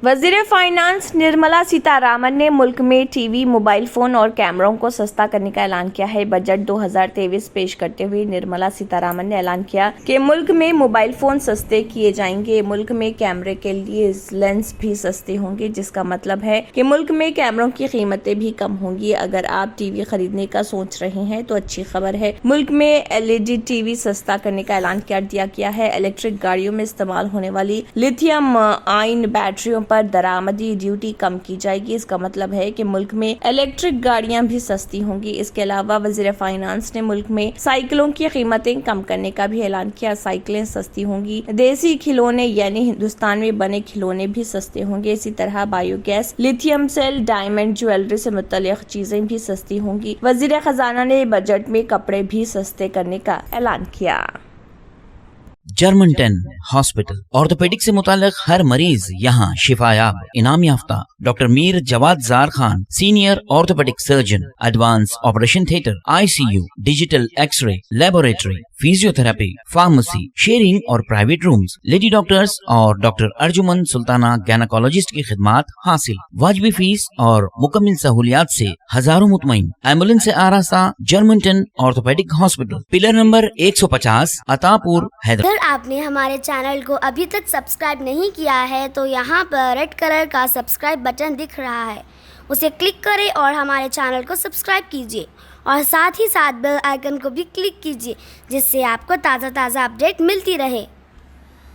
वज़ीर फाइनेंस निर्मला सीतारामन ने मुल्क में टीवी, मोबाइल फ़ोन और कैमरों को सस्ता करने का ऐलान किया है। बजट 2023 पेश करते हुए निर्मला सीतारामन ने ऐलान किया कि मुल्क में मोबाइल फ़ोन सस्ते किए जाएंगे। मुल्क में कैमरे के लिए लेंस भी सस्ते होंगे, जिसका मतलब है कि मुल्क में कैमरों की कीमतें भी कम होंगी। अगर आप टीवी खरीदने का सोच रहे हैं तो अच्छी खबर है, मुल्क में LED टीवी सस्ता करने का ऐलान कर दिया गया है। इलेक्ट्रिक गाड़ियों में इस्तेमाल होने वाली लिथियम आयन बैटरियों पर दरामदी ड्यूटी कम की जाएगी। इसका मतलब है कि मुल्क में इलेक्ट्रिक गाड़ियां भी सस्ती होंगी। इसके अलावा वज़ीर फाइनेंस ने मुल्क में साइकिलों की कीमतें कम करने का भी ऐलान किया। साइकिलें सस्ती होंगी। देसी खिलौने यानी हिंदुस्तान में बने खिलौने भी सस्ते होंगे। इसी तरह biogas, lithium cell, diamond jewellery से मुतल्लिक चीजें भी सस्ती होंगी। वज़ीर खजाना ने बजट में कपड़े भी सस्ते करने का ऐलान किया। जर्मन 10 हॉस्पिटल ऑर्थोपेडिक से मुताल्लिक हर मरीज यहाँ शिफायाब। इनाम याफ्ता doctor Mir Jawad Zar Khan, senior orthopaedic surgeon, advance operation theatre, ICU, digital x ray, laboratory, physiotherapy, pharmacy, sharing और प्राइवेट रूम्स, लेडी डॉक्टर्स और डॉक्टर अर्जुमन सुल्ताना गैनाकोलॉजिस्ट की खिदमात हासिल। वाजिबी फीस और मुकम्मल सहूलियात से हजारों मुतमईन। एम्बुलेंस से आरास्ता German 10 orthopaedic hospital, pillar number 150, Attapur, Hyderabad. अगर आपने हमारे चैनल को अभी तक सब्सक्राइब नहीं किया है तो यहाँ पर रेड कलर का सब्सक्राइब बटन दिख रहा है, उसे क्लिक करें और हमारे चैनल को सब्सक्राइब कीजिए और साथ ही साथ बेल आइकन को भी क्लिक कीजिए, जिससे आपको ताज़ा अपडेट मिलती रहे।